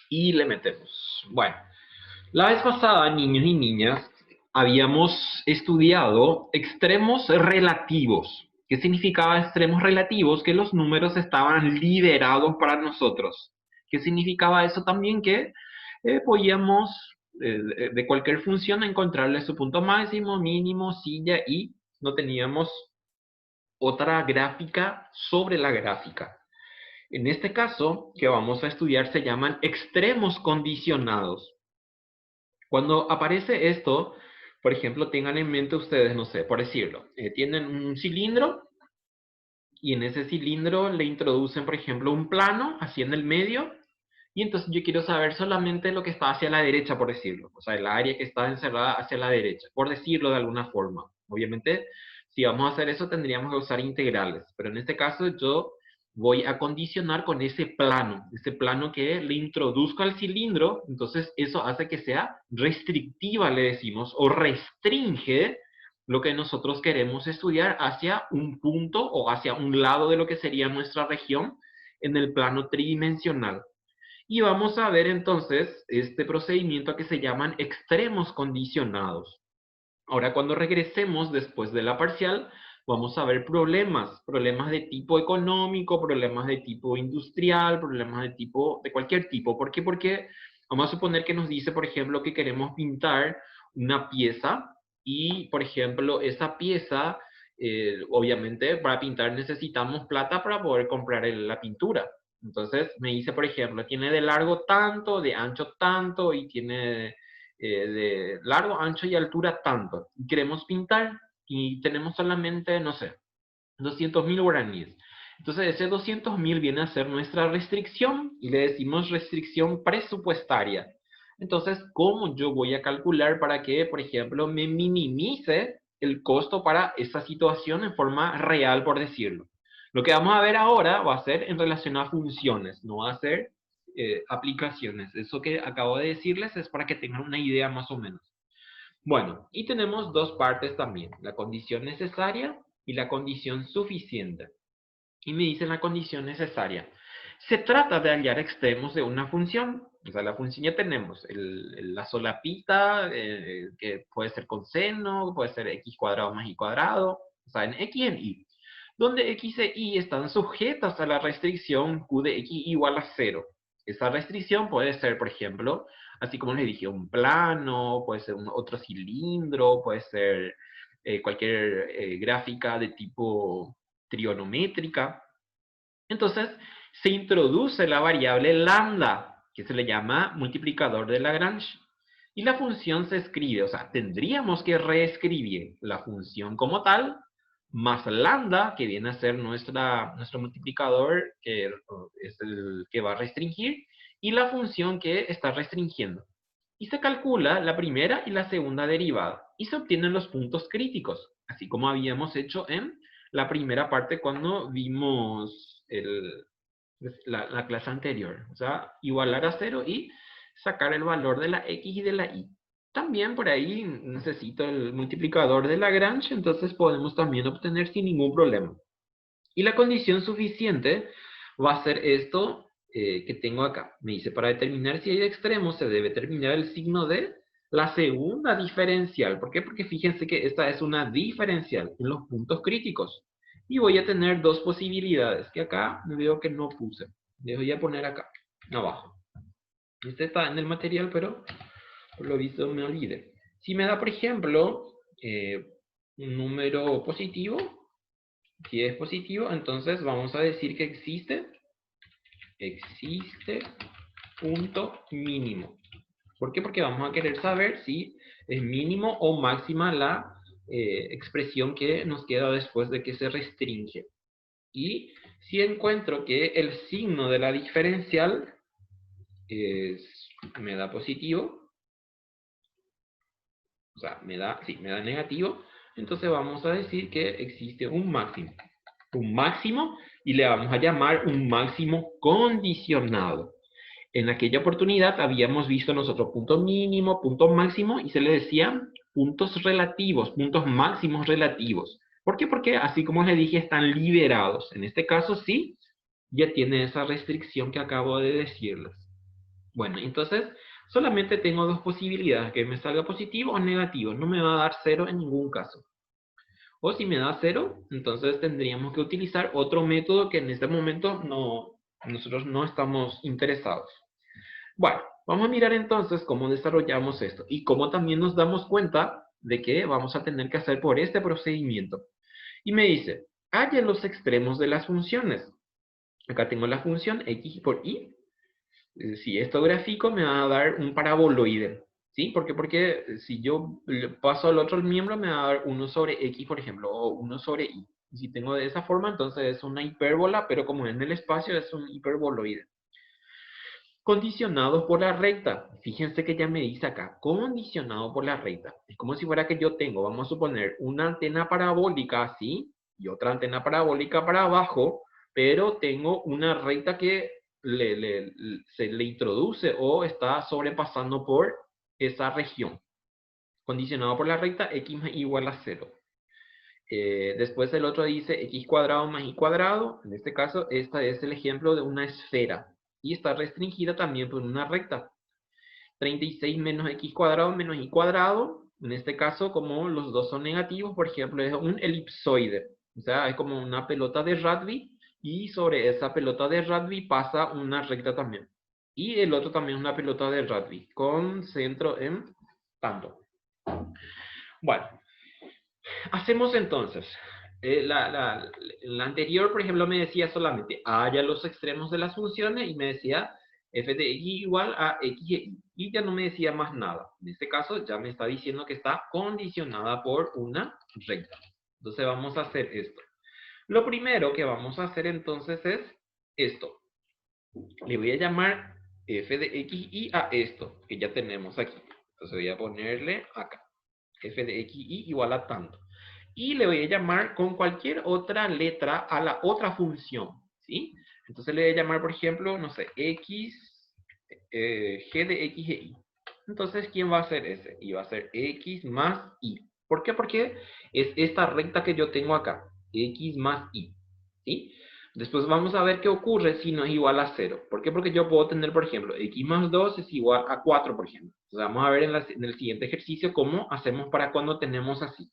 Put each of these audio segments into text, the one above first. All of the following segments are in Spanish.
y le metemos. Bueno, la vez pasada, niños y niñas, habíamos estudiado extremos relativos. ¿Qué significaba extremos relativos? Que los números estaban liberados para nosotros. ¿Qué significaba eso también? Que podíamos de cualquier función encontrarle su punto máximo, mínimo, silla y no teníamos otra gráfica sobre la gráfica. En este caso que vamos a estudiar se llaman extremos condicionados. Cuando aparece esto, por ejemplo, tengan en mente ustedes, no sé, por decirlo, tienen un cilindro y en ese cilindro le introducen, por ejemplo, un plano así en el medio y entonces yo quiero saber solamente lo que está hacia la derecha, por decirlo, o sea, el área que está encerrada hacia la derecha, por decirlo de alguna forma. Obviamente, si vamos a hacer eso, tendríamos que usar integrales, pero en este caso yo voy a condicionar con ese plano que le introduzco al cilindro, entonces eso hace que sea restrictiva, le decimos, o restringe lo que nosotros queremos estudiar hacia un punto o hacia un lado de lo que sería nuestra región en el plano tridimensional. Y vamos a ver entonces este procedimiento que se llaman extremos condicionados. Ahora, cuando regresemos después de la parcial, vamos a ver problemas de tipo económico, problemas de tipo industrial, problemas de cualquier tipo. ¿Por qué? Porque vamos a suponer que nos dice, por ejemplo, que queremos pintar una pieza y, por ejemplo, esa pieza, obviamente, para pintar necesitamos plata para poder comprar la pintura. Entonces, me dice, por ejemplo, tiene de largo tanto, de ancho tanto y tiene de largo, ancho y altura tanto. Y queremos pintar y tenemos solamente, no sé, 200.000 guaraníes. Entonces ese 200.000 viene a ser nuestra restricción y le decimos restricción presupuestaria. Entonces, ¿cómo yo voy a calcular para que, por ejemplo, me minimice el costo para esa situación en forma real, por decirlo? Lo que vamos a ver ahora va a ser en relación a funciones, no va a ser aplicaciones. Eso que acabo de decirles es para que tengan una idea más o menos. Bueno, y tenemos dos partes también, la condición necesaria y la condición suficiente. Y me dicen la condición necesaria. Se trata de hallar extremos de una función. O sea, la función ya tenemos la solapita, que puede ser con seno, puede ser x cuadrado más y cuadrado, o sea, en x y en y. Donde x e y están sujetas a la restricción q de x igual a 0. Esa restricción puede ser, por ejemplo, así como les dije, un plano, puede ser otro cilindro, puede ser cualquier gráfica de tipo trigonométrica. Entonces, se introduce la variable lambda, que se le llama multiplicador de Lagrange. Y la función se escribe, o sea, tendríamos que reescribir la función como tal, más lambda, que viene a ser nuestro multiplicador, que es el que va a restringir, y la función que está restringiendo. Y se calcula la primera y la segunda derivada, y se obtienen los puntos críticos, así como habíamos hecho en la primera parte cuando vimos la clase anterior. O sea, igualar a 0 y sacar el valor de la x y de la y. También por ahí necesito el multiplicador de Lagrange, entonces podemos también obtener sin ningún problema. Y la condición suficiente va a ser esto que tengo acá. Me dice, para determinar si hay extremos se debe determinar el signo de la segunda diferencial. ¿Por qué? Porque fíjense que esta es una diferencial en los puntos críticos. Y voy a tener dos posibilidades, que acá me veo que no puse. Les voy a poner acá, abajo. Este está en el material, pero por lo visto me olvidé. Si me da, por ejemplo, un número positivo, si es positivo, entonces vamos a decir que existe punto mínimo. ¿Por qué? Porque vamos a querer saber si es mínimo o máxima la expresión que nos queda después de que se restringe. Y si encuentro que el signo de la diferencial me da positivo, o sea, me da negativo, entonces vamos a decir que existe un máximo. Un máximo y le vamos a llamar un máximo condicionado. En aquella oportunidad habíamos visto nosotros punto mínimo, punto máximo y se le decían puntos relativos, puntos máximos relativos. ¿Por qué? Porque así como les dije están liberados. En este caso sí, ya tiene esa restricción que acabo de decirles. Bueno, entonces solamente tengo dos posibilidades, que me salga positivo o negativo. No me va a dar 0 en ningún caso. O si me da 0, entonces tendríamos que utilizar otro método que en este momento nosotros no estamos interesados. Bueno, vamos a mirar entonces cómo desarrollamos esto y cómo también nos damos cuenta de que vamos a tener que hacer por este procedimiento. Y me dice, halla los extremos de las funciones. Acá tengo la función x por y. Si esto grafico me va a dar un paraboloide. ¿Sí? ¿Por qué? Porque si yo le paso al otro miembro me va a dar 1 sobre x, por ejemplo, o 1 sobre y. Si tengo de esa forma, entonces es una hipérbola, pero como en el espacio es un hiperboloide. Condicionados por la recta. Fíjense que ya me dice acá, condicionado por la recta. Es como si fuera que yo tengo, vamos a suponer, una antena parabólica así, y otra antena parabólica para abajo, pero tengo una recta que se le introduce o está sobrepasando por esa región. Condicionado por la recta, x más igual a 0. Después el otro dice x cuadrado más y cuadrado. En este caso, este es el ejemplo de una esfera. Y está restringida también por una recta. 36 menos x cuadrado menos y cuadrado. En este caso, como los dos son negativos, por ejemplo, es un elipsoide. O sea, es como una pelota de rugby. Y sobre esa pelota de rugby pasa una recta también. Y el otro también es una pelota de rugby, con centro en tanto. Bueno, hacemos entonces. La anterior, por ejemplo, me decía solamente halla los extremos de las funciones y me decía f de x igual a x de y. Y ya no me decía más nada. En este caso ya me está diciendo que está condicionada por una recta. Entonces vamos a hacer esto. Lo primero que vamos a hacer entonces es esto. Le voy a llamar f de x y a esto que ya tenemos aquí. Entonces voy a ponerle acá. F de x y igual a tanto. Y le voy a llamar con cualquier otra letra a la otra función, ¿sí? Entonces le voy a llamar, por ejemplo, no sé, x, g de x e y. Entonces, ¿quién va a ser ese? Y va a ser x más y. ¿Por qué? Porque es esta recta que yo tengo acá, x más y, ¿sí? Después vamos a ver qué ocurre si no es igual a 0. ¿Por qué? Porque yo puedo tener, por ejemplo, x más 2 es igual a 4, por ejemplo. Entonces vamos a ver en el siguiente ejercicio cómo hacemos para cuando tenemos así.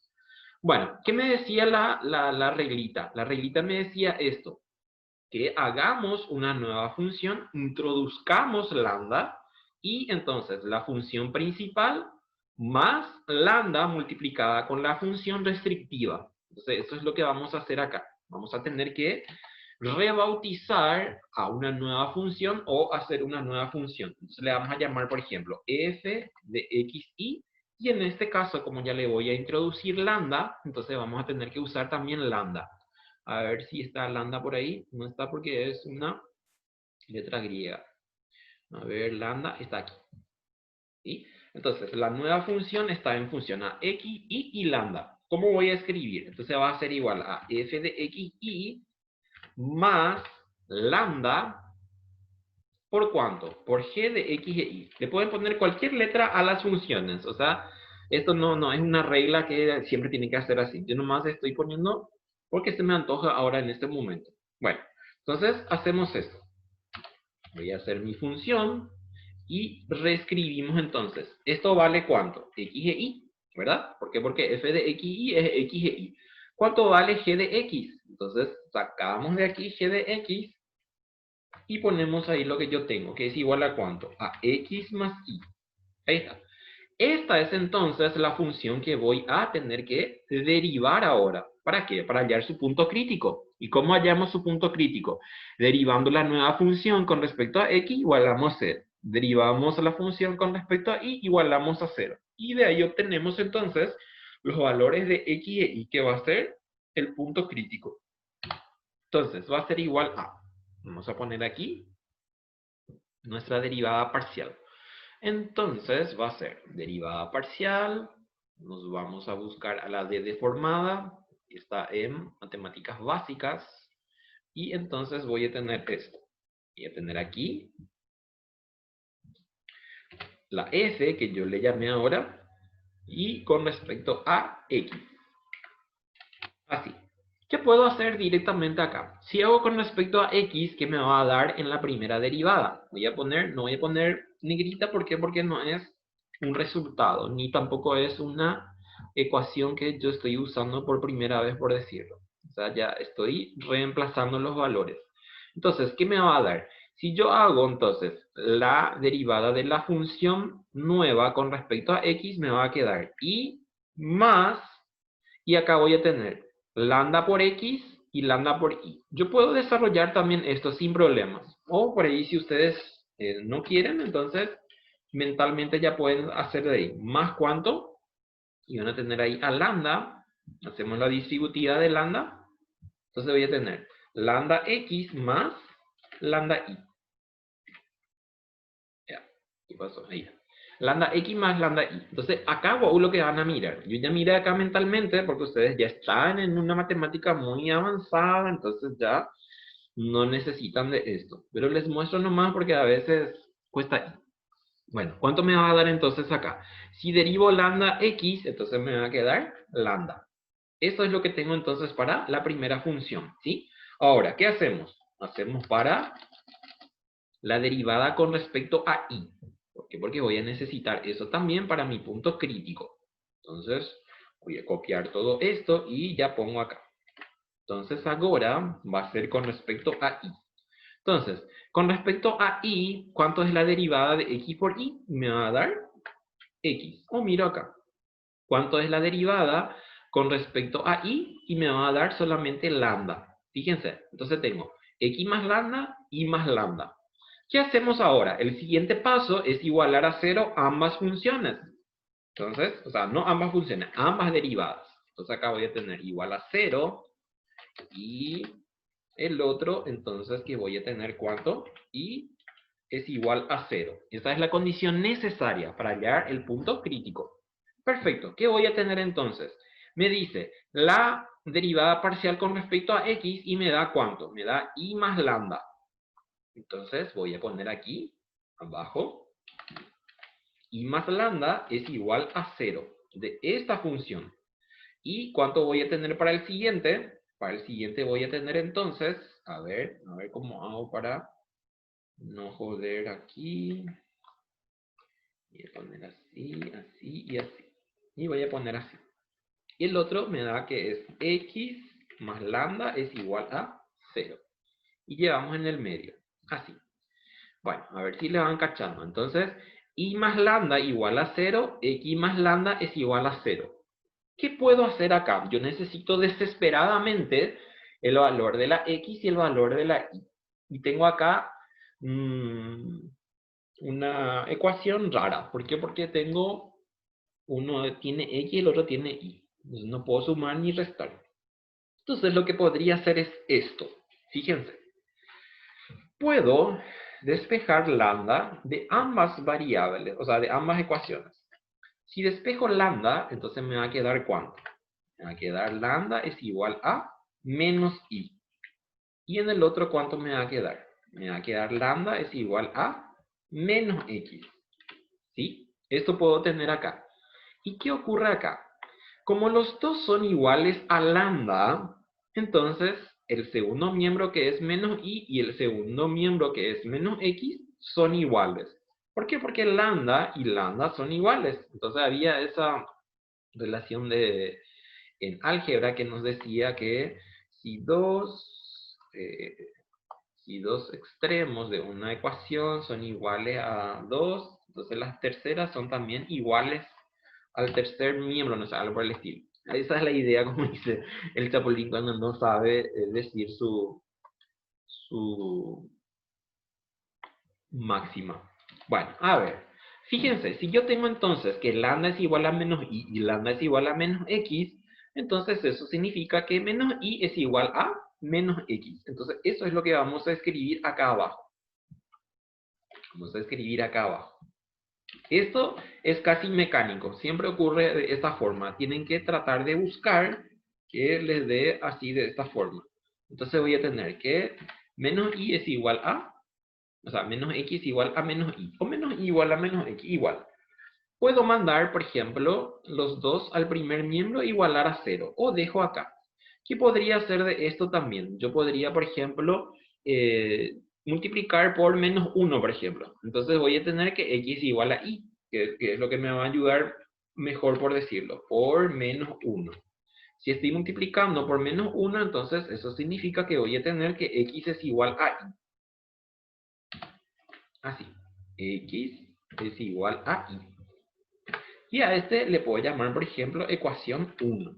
Bueno, ¿qué me decía la reglita? La reglita me decía esto, que hagamos una nueva función, introduzcamos lambda, y entonces la función principal más lambda multiplicada con la función restrictiva. Entonces, eso es lo que vamos a hacer acá. Vamos a tener que rebautizar a una nueva función o hacer una nueva función. Entonces, le vamos a llamar, por ejemplo, f de xy. Y en este caso, como ya le voy a introducir lambda, entonces vamos a tener que usar también lambda. A ver si está lambda por ahí. No está porque es una letra griega. A ver, lambda está aquí. ¿Sí? Entonces, la nueva función está en función a x, y lambda. ¿Cómo voy a escribir? Entonces va a ser igual a f de x, y más lambda. ¿Por cuánto? Por g de x e y. Le pueden poner cualquier letra a las funciones. O sea, esto no es una regla que siempre tiene que hacer así. Yo nomás estoy poniendo porque se me antoja ahora en este momento. Bueno, entonces hacemos esto. Voy a hacer mi función y reescribimos entonces. ¿Esto vale cuánto? X e y, ¿verdad? ¿Por qué? Porque f de x y es x e y. ¿Cuánto vale g de x? Entonces sacamos de aquí g de x y ponemos ahí lo que yo tengo, que es igual a ¿cuánto? A x más y. Ahí está. Esta es entonces la función que voy a tener que derivar ahora. ¿Para qué? Para hallar su punto crítico. ¿Y cómo hallamos su punto crítico? Derivando la nueva función con respecto a x igualamos 0. Derivamos la función con respecto a y igualamos a 0. Y de ahí obtenemos entonces los valores de x e y, que va a ser el punto crítico. Entonces va a ser igual a, vamos a poner aquí nuestra derivada parcial. Entonces va a ser derivada parcial, nos vamos a buscar a la d deformada, está en matemáticas básicas, y entonces voy a tener esto. Voy a tener aquí la f que yo le llamé ahora, y con respecto a x. Así. ¿Qué puedo hacer directamente acá? Si hago con respecto a x, ¿qué me va a dar en la primera derivada? No voy a poner negrita, ¿por qué? Porque no es un resultado, ni tampoco es una ecuación que yo estoy usando por primera vez, por decirlo. O sea, ya estoy reemplazando los valores. Entonces, ¿qué me va a dar? Si yo hago entonces la derivada de la función nueva con respecto a x, me va a quedar y más, y acá voy a tener lambda por x y lambda por y. Yo puedo desarrollar también esto sin problemas. O por ahí si ustedes no quieren, entonces mentalmente ya pueden hacer de ahí más cuánto. Y van a tener ahí a lambda. Hacemos la distributiva de lambda. Entonces voy a tener lambda x más lambda y. Ya, ¿qué pasó? Ahí. Lambda x más lambda y. Entonces, acá lo que van a mirar. Yo ya miré acá mentalmente porque ustedes ya están en una matemática muy avanzada, entonces ya no necesitan de esto. Pero les muestro nomás porque a veces cuesta. Bueno, ¿cuánto me va a dar entonces acá? Si derivo lambda x, entonces me va a quedar lambda. Esto es lo que tengo entonces para la primera función, ¿sí? Ahora, ¿qué hacemos? Hacemos para la derivada con respecto a y. ¿Por qué? Porque voy a necesitar eso también para mi punto crítico. Entonces, voy a copiar todo esto y ya pongo acá. Entonces, ahora va a ser con respecto a y. Entonces, con respecto a y, ¿cuánto es la derivada de x por y? Me va a dar x. O miro acá. ¿Cuánto es la derivada con respecto a y? Y me va a dar solamente lambda. Fíjense, entonces tengo x más lambda, y más lambda. ¿Qué hacemos ahora? El siguiente paso es igualar a 0 ambas funciones. Entonces, o sea, no ambas funciones, ambas derivadas. Entonces acá voy a tener igual a 0 y el otro, entonces, que voy a tener ¿cuánto? Y es igual a 0. Esa es la condición necesaria para hallar el punto crítico. Perfecto. ¿Qué voy a tener entonces? Me dice la derivada parcial con respecto a x y me da ¿cuánto? Me da y más lambda. Entonces voy a poner aquí, abajo, y más lambda es igual a 0 de esta función. ¿Y cuánto voy a tener para el siguiente? Para el siguiente voy a tener entonces, a ver cómo hago para no joder aquí. Voy a poner así, así y así. Y voy a poner así. Y el otro me da que es x más lambda es igual a 0. Y llevamos en el medio, así. Bueno, a ver si le van cachando. Entonces, y más lambda igual a 0, x más lambda es igual a 0. ¿Qué puedo hacer acá? Yo necesito desesperadamente el valor de la x y el valor de la y. Y tengo acá una ecuación rara. ¿Por qué? Porque tengo, uno tiene x y el otro tiene y. Entonces no puedo sumar ni restar. Entonces lo que podría hacer es esto. Fíjense. Puedo despejar lambda de ambas variables, o sea, de ambas ecuaciones. Si despejo lambda, entonces me va a quedar ¿cuánto? Me va a quedar lambda es igual a menos i. Y en el otro, ¿cuánto me va a quedar? Me va a quedar lambda es igual a menos x. ¿Sí? Esto puedo tener acá. ¿Y qué ocurre acá? Como los dos son iguales a lambda, entonces el segundo miembro que es menos i y el segundo miembro que es menos x son iguales. ¿Por qué? Porque lambda y lambda son iguales. Entonces había esa relación en álgebra que nos decía que si si dos extremos de una ecuación son iguales a 2, entonces las terceras son también iguales al tercer miembro, no sé, algo por el estilo. Esa es la idea, como dice el Chapulín cuando no sabe decir su máxima. Bueno, a ver. Fíjense, si yo tengo entonces que lambda es igual a menos i y lambda es igual a menos x, entonces eso significa que menos i es igual a menos x. Entonces eso es lo que vamos a escribir acá abajo. Vamos a escribir acá abajo. Esto es casi mecánico, siempre ocurre de esta forma. Tienen que tratar de buscar que les dé así de esta forma. Entonces voy a tener que menos i es igual a, o sea, menos x igual a menos i, o menos i igual a menos x igual. Puedo mandar, por ejemplo, los dos al primer miembro igualar a 0, o dejo acá. ¿Qué podría hacer de esto también? Yo podría, por ejemplo, multiplicar por menos 1, por ejemplo. Entonces voy a tener que x igual a y, que es lo que me va a ayudar mejor por decirlo, por menos 1. Si estoy multiplicando por menos 1, entonces eso significa que voy a tener que x es igual a y. Así, x es igual a y. Y a este le puedo llamar, por ejemplo, ecuación 1.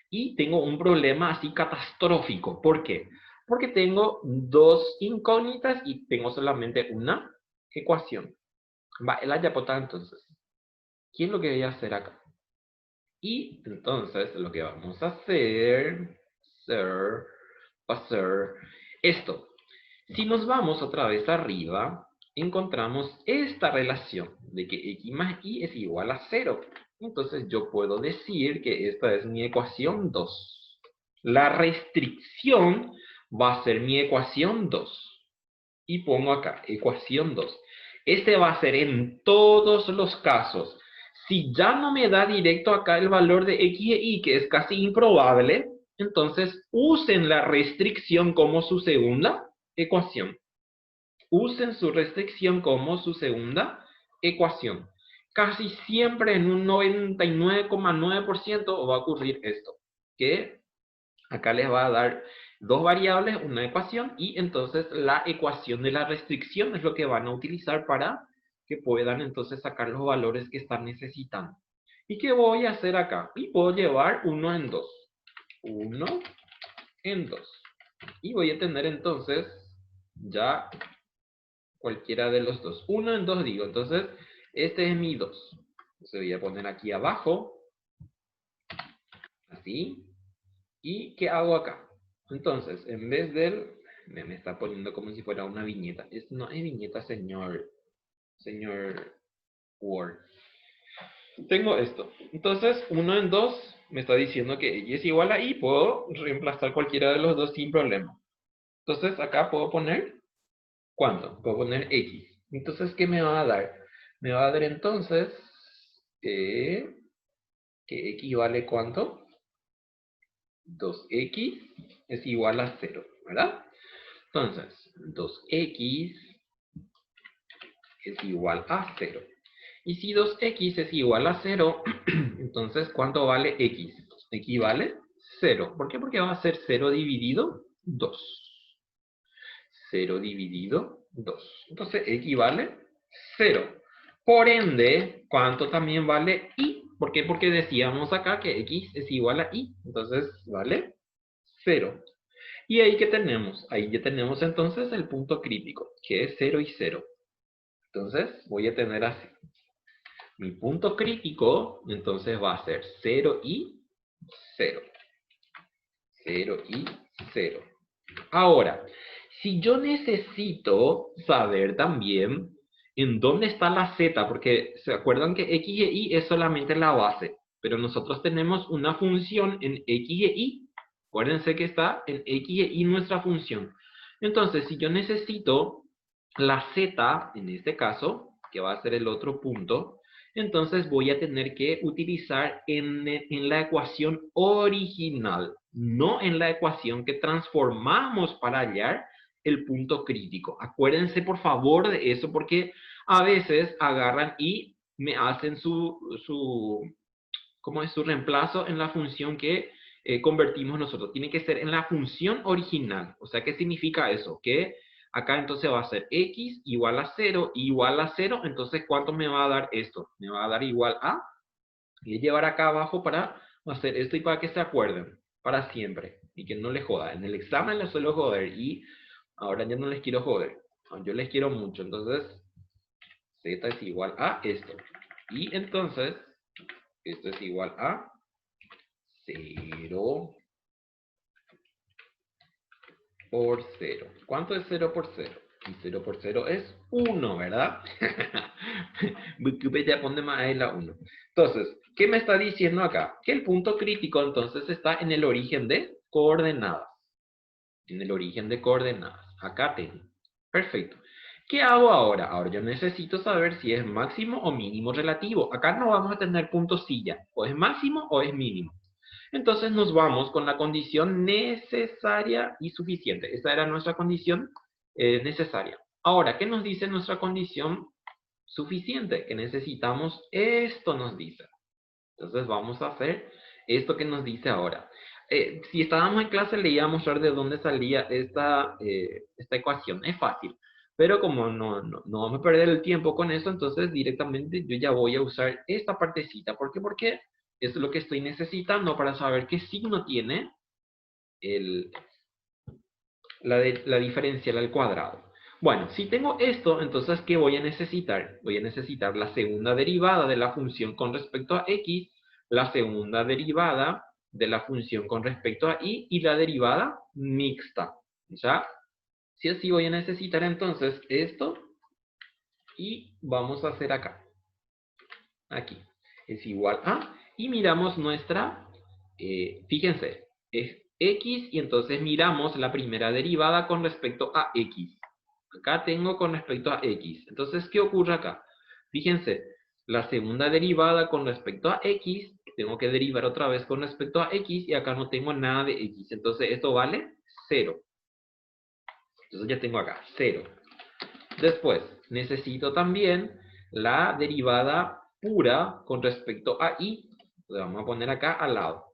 Y tengo un problema así catastrófico. ¿Por qué? Porque tengo dos incógnitas y tengo solamente una ecuación. Va, la yapota entonces. ¿Qué es lo que voy a hacer acá? Y entonces lo que vamos a hacer va a ser esto. Si nos vamos otra vez arriba, encontramos esta relación de que x más y es igual a 0. Entonces yo puedo decir que esta es mi ecuación 2. La restricción va a ser mi ecuación 2. Y pongo acá, ecuación 2. Este va a ser en todos los casos. Si ya no me da directo acá el valor de x e y, que es casi improbable, entonces usen la restricción como su segunda ecuación. Usen su restricción como su segunda ecuación. Casi siempre en un 99,9% va a ocurrir esto, que acá les va a dar dos variables, una ecuación, y entonces la ecuación de la restricción es lo que van a utilizar para que puedan entonces sacar los valores que están necesitando. ¿Y qué voy a hacer acá? Y puedo llevar 1 en 2. 1 en 2. Y voy a tener entonces ya cualquiera de los dos. 1 en 2 digo, entonces este es mi 2. Entonces voy a poner aquí abajo, así. ¿Y qué hago acá? Entonces, en vez del... Me está poniendo como si fuera una viñeta. No es viñeta, señor Word. Tengo esto. Entonces, 1 en 2 me está diciendo que y es igual a y. Puedo reemplazar cualquiera de los dos sin problema. Entonces, acá puedo poner... ¿Cuánto? Puedo poner x. Entonces, ¿qué me va a dar? Me va a dar entonces... que x vale ¿cuánto? 2x es igual a 0, ¿verdad? Entonces, 2x es igual a 0. Y si 2x es igual a 0, entonces, ¿cuánto vale x? X vale 0. ¿Por qué? Porque va a ser 0 dividido 2. 0 dividido 2. Entonces, x vale 0. Por ende, ¿cuánto también vale y? ¿Por qué? Porque decíamos acá que x es igual a y. Entonces, vale 0. ¿Y ahí qué tenemos? Ahí ya tenemos entonces el punto crítico, que es 0 y 0. Entonces, voy a tener así. Mi punto crítico, entonces va a ser 0 y 0. 0 y 0. Ahora, si yo necesito saber también en dónde está la z, porque se acuerdan que x y y es solamente la base, pero nosotros tenemos una función en x y y. Acuérdense que está en x y y nuestra función. Entonces, si yo necesito la z, en este caso, que va a ser el otro punto, entonces voy a tener que utilizar en la ecuación original, no en la ecuación que transformamos para hallar el punto crítico. Acuérdense por favor de eso porque a veces agarran y me hacen ¿cómo es? Su reemplazo en la función que convertimos nosotros. Tiene que ser en la función original. O sea, ¿qué significa eso? Que acá entonces va a ser x igual a 0, igual a 0. Entonces, ¿cuánto me va a dar esto? Me va a dar igual a... Voy a llevar acá abajo para hacer esto y para que se acuerden. Para siempre. Y que no les joda. En el examen les suelo joder. Y ahora ya no les quiero joder. Yo les quiero mucho. Entonces, z es igual a esto. Y entonces, esto es igual a 0 por 0. ¿Cuánto es 0 por 0? Y 0 por 0 es 1, ¿verdad? Wikipedia pone más ahí la 1. Entonces, ¿qué me está diciendo acá? Que el punto crítico entonces está en el origen de coordenadas. En el origen de coordenadas. Acá tengo. Perfecto. ¿Qué hago ahora? Ahora yo necesito saber si es máximo o mínimo relativo. Acá no vamos a tener punto silla. O es máximo o es mínimo. Entonces nos vamos con la condición necesaria y suficiente. Esta era nuestra condición necesaria. Ahora, ¿qué nos dice nuestra condición suficiente? Que necesitamos esto, nos dice. Entonces vamos a hacer esto que nos dice ahora. Si estábamos en clase, le iba a mostrar de dónde salía esta ecuación. Es fácil. Pero como no vamos a perder el tiempo con eso, entonces directamente yo ya voy a usar esta partecita. ¿Por qué? Porque es lo que estoy necesitando para saber qué signo tiene la diferencial al cuadrado. Bueno, si tengo esto, entonces, ¿qué voy a necesitar? Voy a necesitar la segunda derivada de la función con respecto a x, la segunda derivada de la función con respecto a y la derivada mixta. ¿Ya? Si así voy a necesitar entonces esto y vamos a hacer acá. Aquí. Es igual a, y miramos nuestra, fíjense, es x y entonces miramos la primera derivada con respecto a x. Acá tengo con respecto a x. Entonces, ¿qué ocurre acá? Fíjense, la segunda derivada con respecto a x, tengo que derivar otra vez con respecto a x y acá no tengo nada de x. Entonces, esto vale 0. Entonces ya tengo acá 0. Después, necesito también la derivada pura con respecto a y. Lo vamos a poner acá al lado.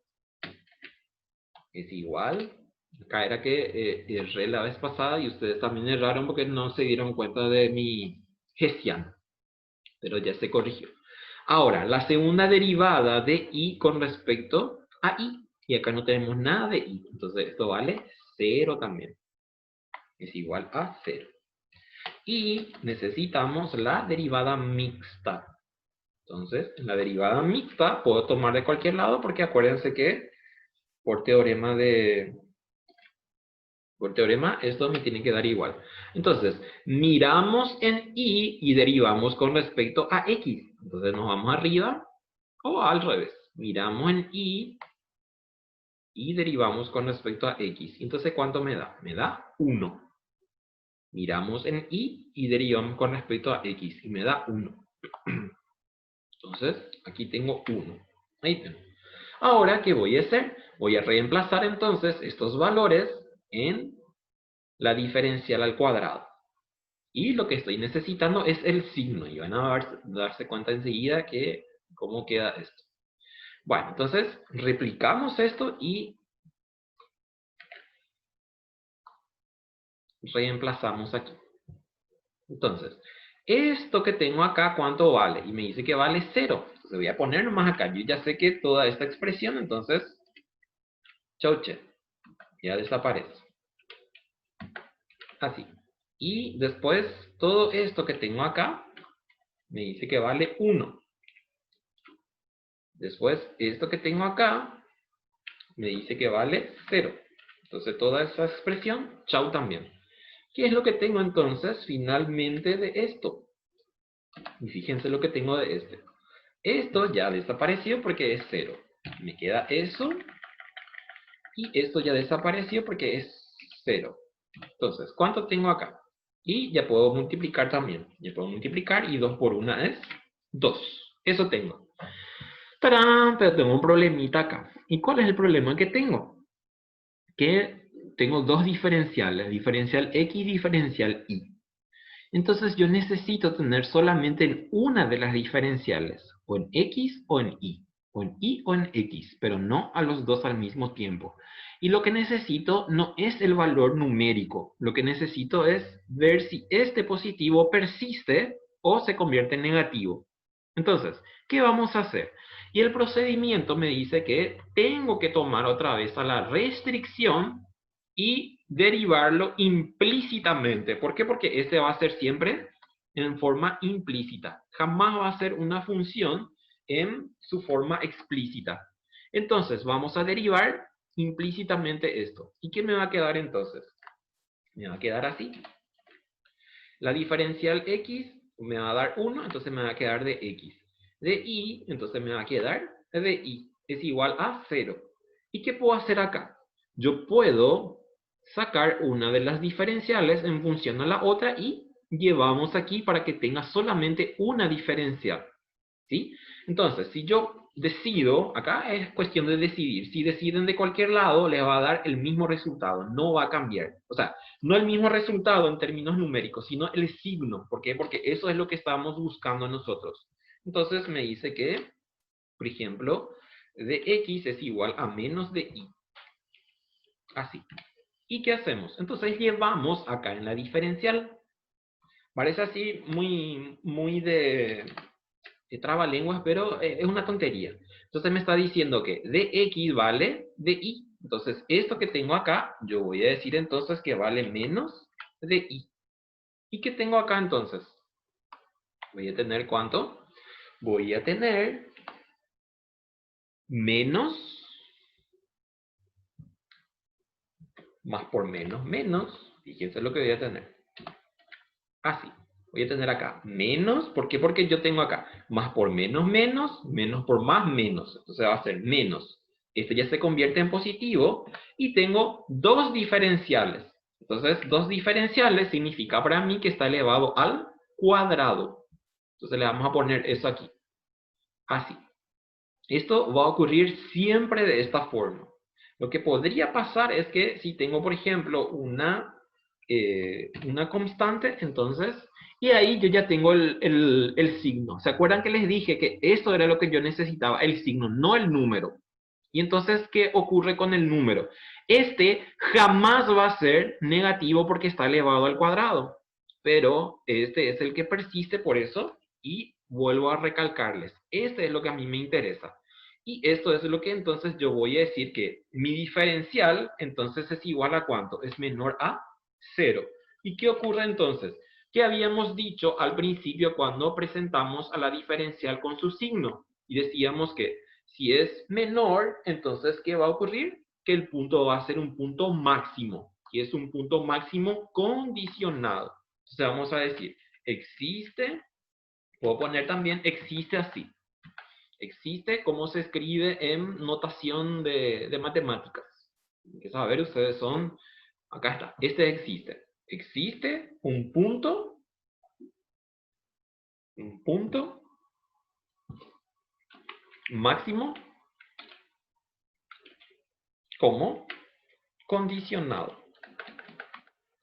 Es igual. Acá era que erré la vez pasada y ustedes también erraron porque no se dieron cuenta de mi gestión. Pero ya se corrigió. Ahora, la segunda derivada de y con respecto a y. Y acá no tenemos nada de y. Entonces esto vale 0 también. Es igual a 0. Y necesitamos la derivada mixta. Entonces, la derivada mixta puedo tomar de cualquier lado porque acuérdense que por teorema esto me tiene que dar igual. Entonces, miramos en y derivamos con respecto a x. Entonces nos vamos arriba o al revés. Miramos en y derivamos con respecto a x. Entonces, ¿cuánto me da? Me da 1. Miramos en y derivamos con respecto a x y me da 1. Entonces, aquí tengo 1. Ahí tengo. Ahora, ¿qué voy a hacer? Voy a reemplazar entonces estos valores en la diferencial al cuadrado. Y lo que estoy necesitando es el signo. Y van a darse cuenta enseguida que cómo queda esto. Bueno, entonces replicamos esto y reemplazamos aquí. Entonces, esto que tengo acá, ¿cuánto vale? Y me dice que vale 0. Entonces voy a poner nomás acá. Yo ya sé que toda esta expresión, entonces, chauche, ya desaparece. Así. Y después, todo esto que tengo acá, me dice que vale 1. Después, esto que tengo acá, me dice que vale 0. Entonces, toda esa expresión, chau también. ¿Qué es lo que tengo entonces finalmente de esto? Y fíjense lo que tengo de este. Esto ya desapareció porque es 0. Me queda eso. Y esto ya desapareció porque es 0. Entonces, ¿cuánto tengo acá? Y ya puedo multiplicar también. Ya puedo multiplicar y 2 por 1 es 2. Eso tengo. ¡Tarán! Pero tengo un problemita acá. ¿Y cuál es el problema que tengo? Que tengo dos diferenciales. Diferencial x y diferencial y. Entonces yo necesito tener solamente en una de las diferenciales. O en x o en y. O en y o en x. Pero no a los dos al mismo tiempo. Y lo que necesito no es el valor numérico. Lo que necesito es ver si este positivo persiste o se convierte en negativo. Entonces, ¿qué vamos a hacer? Y el procedimiento me dice que tengo que tomar otra vez a la restricción y derivarlo implícitamente. ¿Por qué? Porque este va a ser siempre en forma implícita. Jamás va a ser una función en su forma explícita. Entonces, vamos a derivar implícitamente esto. ¿Y qué me va a quedar entonces? Me va a quedar así. La diferencial x me va a dar 1, entonces me va a quedar de x. De y, entonces me va a quedar de y. Es igual a 0. ¿Y qué puedo hacer acá? Yo puedo sacar una de las diferenciales en función a la otra y llevamos aquí para que tenga solamente una diferencial. ¿sí? Entonces, si yo decido, acá es cuestión de decidir, si deciden de cualquier lado, les va a dar el mismo resultado, no va a cambiar. O sea, no el mismo resultado en términos numéricos, sino el signo. ¿Por qué? Porque eso es lo que estamos buscando nosotros. Entonces me dice que, por ejemplo, de x es igual a menos de y. Así. ¿Y qué hacemos? Entonces llevamos acá en la diferencial. Parece así muy de trabalenguas, pero es una tontería. Entonces me está diciendo que dx vale de y. Entonces esto que tengo acá, yo voy a decir entonces que vale menos de y. ¿Y qué tengo acá entonces? Voy a tener ¿cuánto? Voy a tener menos, más por menos, menos. Fíjense lo que voy a tener. Así. Voy a tener acá menos, ¿por qué? Porque yo tengo acá más por menos, menos, menos por más, menos. Entonces va a ser menos. Este ya se convierte en positivo y tengo dos diferenciales. Entonces, dos diferenciales significa para mí que está elevado al cuadrado. Entonces le vamos a poner eso aquí. Así. Esto va a ocurrir siempre de esta forma. Lo que podría pasar es que si tengo, por ejemplo, una constante, entonces, y ahí yo ya tengo el signo. ¿Se acuerdan que les dije que esto era lo que yo necesitaba, el signo, no el número? Y entonces, ¿qué ocurre con el número? Este jamás va a ser negativo porque está elevado al cuadrado, pero este es el que persiste por eso, y vuelvo a recalcarles, este es lo que a mí me interesa. Y esto es lo que entonces yo voy a decir que mi diferencial entonces es igual a ¿cuánto? Es menor a 0. ¿Y qué ocurre entonces? Que habíamos dicho al principio cuando presentamos a la diferencial con su signo y decíamos que si es menor, entonces ¿qué va a ocurrir? Que el punto va a ser un punto máximo y es un punto máximo condicionado. Entonces vamos a decir, existe, puedo poner también existe así. Existe como se escribe en notación de matemáticas. A ver, ustedes son, acá está, este existe. Existe un punto máximo como condicionado.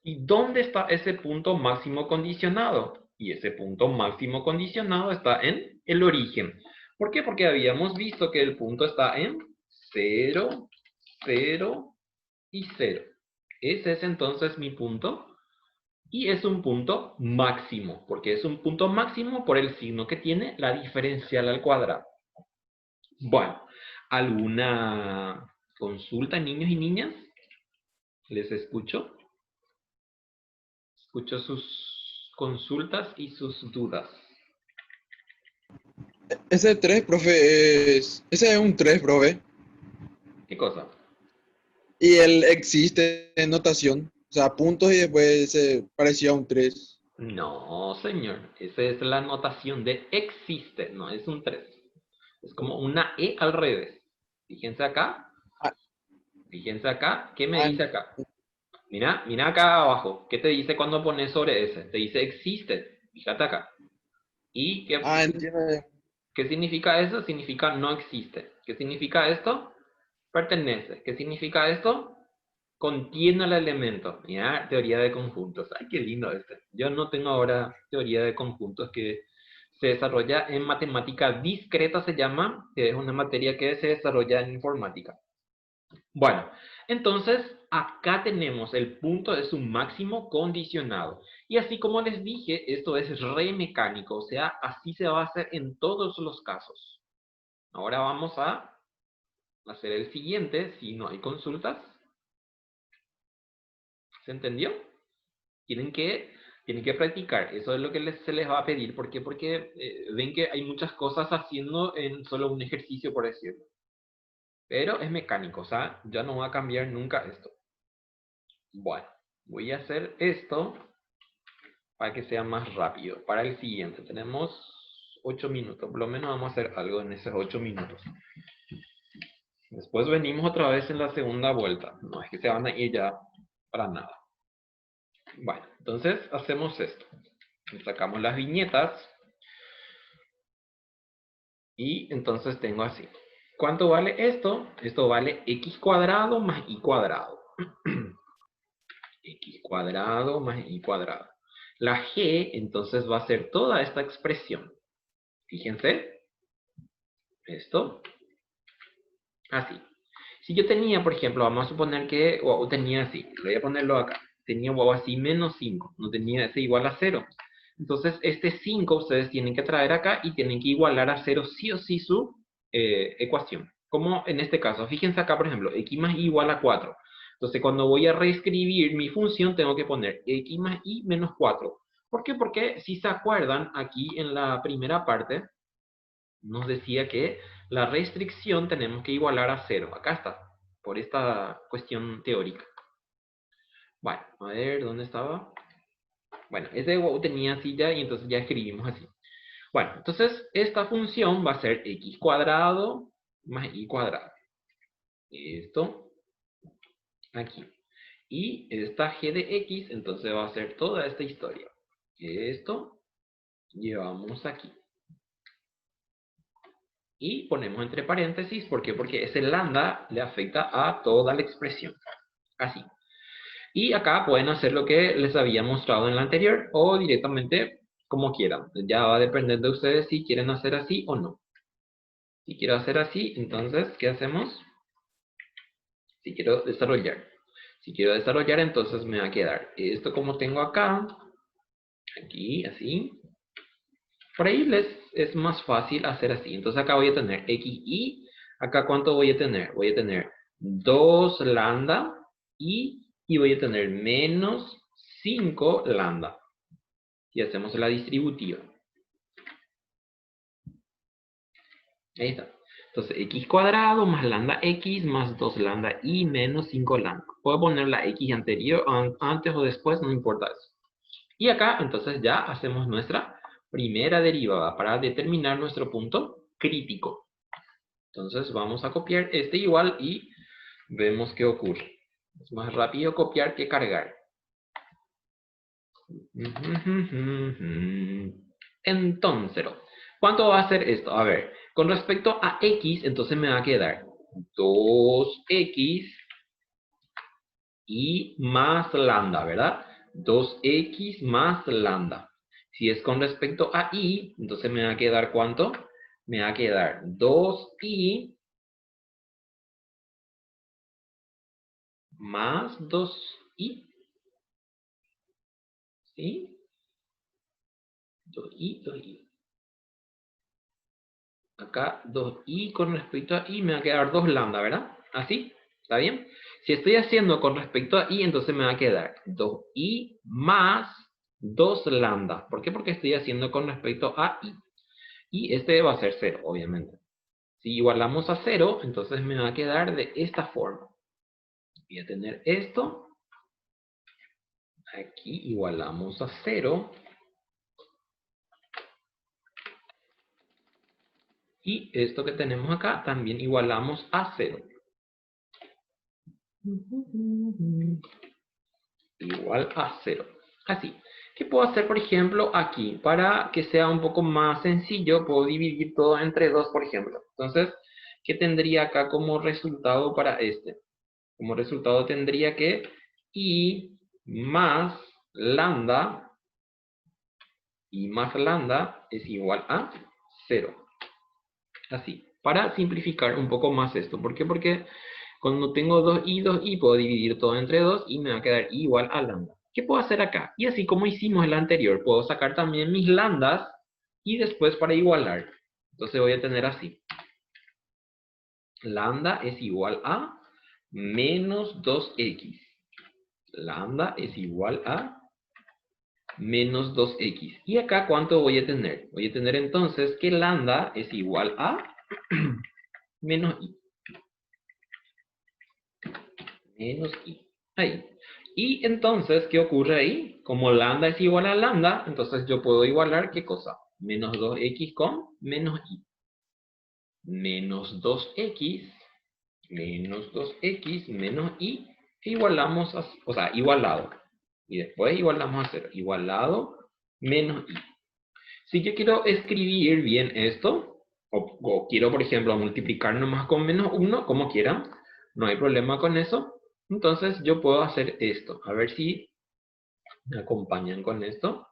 ¿Y dónde está ese punto máximo condicionado? Y ese punto máximo condicionado está en el origen. ¿Por qué? Porque habíamos visto que el punto está en 0, 0 y 0. Ese es entonces mi punto. Y es un punto máximo, porque es un punto máximo por el signo que tiene la diferencial al cuadrado. Bueno, ¿alguna consulta, niños y niñas? ¿Les escucho? Escucho sus consultas y sus dudas. Ese 3 profe, ese es un 3 profe. ¿Qué cosa? Y él existe en notación. O sea, puntos y después se parecía a un 3. No, señor. Esa es la notación de existe, no es un 3. Es como una E al revés. Fíjense acá. Ah, Fíjense acá. ¿Qué me ah, dice acá? Mira, mira acá abajo. ¿Qué te dice cuando pones sobre ese? Te dice existe. Fíjate acá. ¿Y entiendo. qué significa eso? Significa no existe. ¿Qué significa esto? Pertenece. ¿Qué significa esto? Contiene el elemento. Mira, teoría de conjuntos. Ay, qué lindo este. Yo no tengo ahora teoría de conjuntos que se desarrolla en matemática discreta, se llama, que es una materia que se desarrolla en informática. Bueno, entonces acá tenemos el punto de su máximo condicionado. Y así como les dije, esto es re mecánico, o sea, así se va a hacer en todos los casos. Ahora vamos a hacer el siguiente, si no hay consultas. ¿Se entendió? Tienen que, tienen que practicar, eso es lo que se les va a pedir. ¿Por qué? Porque ven que hay muchas cosas haciendo en solo un ejercicio, por decirlo. Pero es mecánico, o sea, ya no va a cambiar nunca esto. Bueno, voy a hacer esto para que sea más rápido. Para el siguiente tenemos 8 minutos, por lo menos vamos a hacer algo en esos 8 minutos. Después venimos otra vez en la segunda vuelta. No es que se van a ir ya para nada. Bueno, entonces hacemos esto. Sacamos las viñetas. Y entonces tengo así. ¿Cuánto vale esto? Esto vale x cuadrado más y cuadrado. X cuadrado más y cuadrado. La g entonces va a ser toda esta expresión. Fíjense. Esto. Así. Si yo tenía, por ejemplo, vamos a suponer que, o tenía así, voy a ponerlo acá. Tenía así menos 5, no tenía ese igual a 0. Entonces, este 5 ustedes tienen que traer acá y tienen que igualar a 0 sí o sí su ecuación. Como en este caso, fíjense acá, por ejemplo, x más y igual a 4. Entonces, cuando voy a reescribir mi función, tengo que poner x más y menos 4. ¿Por qué? Porque si se acuerdan, aquí en la primera parte, nos decía que la restricción tenemos que igualar a 0. Acá está, por esta cuestión teórica. Bueno, a ver, ¿dónde estaba? Bueno, ese wow tenía así ya y entonces ya escribimos así. Bueno, entonces esta función va a ser x cuadrado más y cuadrado. Esto aquí. Y esta g de x entonces va a ser toda esta historia. Esto llevamos aquí. Y ponemos entre paréntesis, ¿por qué? Porque ese lambda le afecta a toda la expresión. Así. Y acá pueden hacer lo que les había mostrado en la anterior o directamente como quieran. Ya va a depender de ustedes si quieren hacer así o no. Si quiero hacer así, entonces, ¿qué hacemos? Si quiero desarrollar. Si quiero desarrollar, entonces me va a quedar esto como tengo acá. Aquí, así. Por ahí les es más fácil hacer así. Entonces acá voy a tener xy. Acá ¿cuánto voy a tener? Voy a tener 2 lambda y voy a tener menos 5 lambda. Y hacemos la distributiva. Ahí está. Entonces x cuadrado más lambda x más 2 lambda y menos 5 lambda. Puedo poner la x anterior, antes o después, no importa eso. Y acá entonces ya hacemos nuestra primera derivada para determinar nuestro punto crítico. Entonces vamos a copiar este igual y vemos qué ocurre. Es más rápido copiar que cargar. Entonces, ¿cuánto va a ser esto? A ver, con respecto a x, entonces me va a quedar 2x y más lambda, ¿verdad? 2x más lambda. Si es con respecto a y, entonces me va a quedar ¿cuánto? Me va a quedar 2y más 2y. ¿Sí? 2y, 2y. Acá 2y con respecto a y me va a quedar 2 lambda, ¿verdad? ¿Así? ¿Está bien? Si estoy haciendo con respecto a y, entonces me va a quedar 2y más 2 lambda. ¿Por qué? Porque estoy haciendo con respecto a y. Y este va a ser 0, obviamente. Si igualamos a 0, entonces me va a quedar de esta forma. Voy a tener esto. Aquí igualamos a 0. Y esto que tenemos acá también igualamos a 0. Igual a 0. Así. ¿Qué puedo hacer, por ejemplo, aquí? Para que sea un poco más sencillo, puedo dividir todo entre 2, por ejemplo. Entonces, ¿qué tendría acá como resultado para este? Como resultado tendría que y más lambda es igual a 0. Así. Para simplificar un poco más esto. ¿Por qué? Porque cuando tengo 2y puedo dividir todo entre 2 y me va a quedar igual a lambda. ¿Qué puedo hacer acá? Y así como hicimos el anterior, puedo sacar también mis lambdas y después para igualar. Entonces voy a tener así. Lambda es igual a menos 2x. Lambda es igual a menos 2x. ¿Y acá cuánto voy a tener? Voy a tener entonces que lambda es igual a menos i. Menos i. Ahí. Y entonces, ¿qué ocurre ahí? Como lambda es igual a lambda, entonces yo puedo igualar, ¿qué cosa? Menos 2x con menos i. Menos 2x, menos 2x, menos i, igualamos, o sea, igualado. Y después igualamos a 0. Igualado, menos i. Si yo quiero escribir bien esto, o quiero, por ejemplo, multiplicar nomás con menos 1, como quieran, no hay problema con eso. Entonces yo puedo hacer esto, a ver si me acompañan con esto.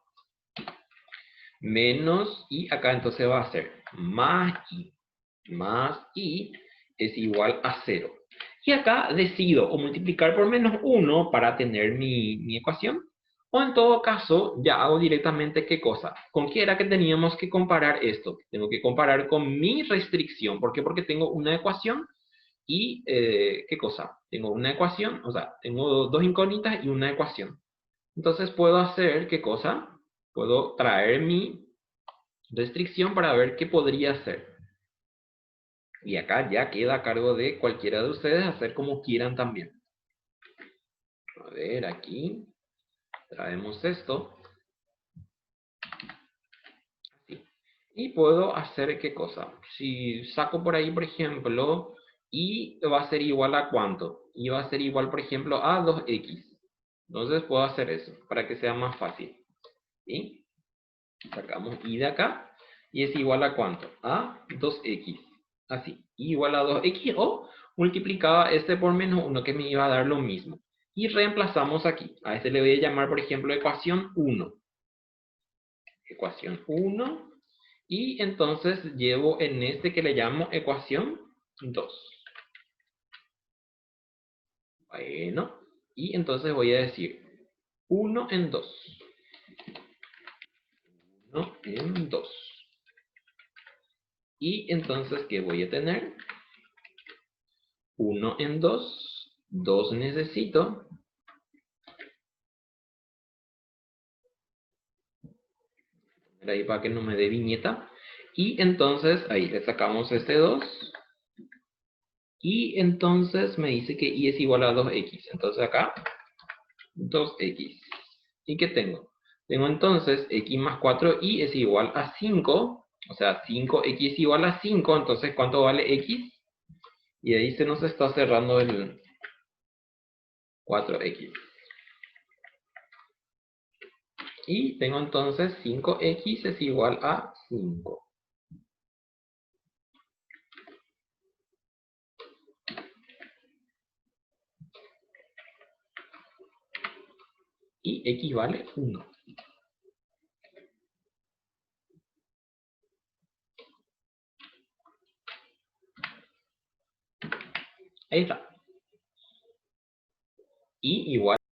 Menos, y acá entonces va a ser más i es igual a 0. Y acá decido o multiplicar por menos 1 para tener mi ecuación, o en todo caso ya hago directamente ¿qué cosa? ¿Con qué era que teníamos que comparar esto? Tengo que comparar con mi restricción. ¿Por qué? Porque tengo una ecuación y ¿qué cosa? Tengo una ecuación, o sea, tengo dos incógnitas y una ecuación. Entonces puedo hacer ¿qué cosa? Puedo traer mi restricción para ver qué podría hacer. Y acá ya queda a cargo de cualquiera de ustedes hacer como quieran también. A ver, aquí traemos esto. Así. Y puedo hacer qué cosa. Si saco por ahí, por ejemplo, y va a ser igual a ¿cuánto? Y va a ser igual, por ejemplo, a 2x. Entonces puedo hacer eso para que sea más fácil. ¿Sí? Sacamos y de acá. Y es igual a ¿cuánto? A 2x. Así. Igual a 2x o multiplicaba este por menos 1 que me iba a dar lo mismo. Y reemplazamos aquí. A este le voy a llamar, por ejemplo, ecuación 1. Ecuación 1. Y entonces llevo en este que le llamo ecuación 2. Bueno. Y entonces voy a decir 1 en 2. 1 en 2. Y entonces, ¿qué voy a tener? 1 en 2. 2 necesito. Ahí para que no me dé viñeta. Y entonces, ahí le sacamos este 2. Y entonces me dice que y es igual a 2x. Entonces acá, 2x. ¿Y qué tengo? Tengo entonces x más 4y es igual a 5. O sea, 5x es igual a 5. Entonces, ¿cuánto vale x? Y ahí se nos está cerrando el 4x. Y tengo entonces 5x es igual a 5. Y x vale 1. Ahí está. Y igual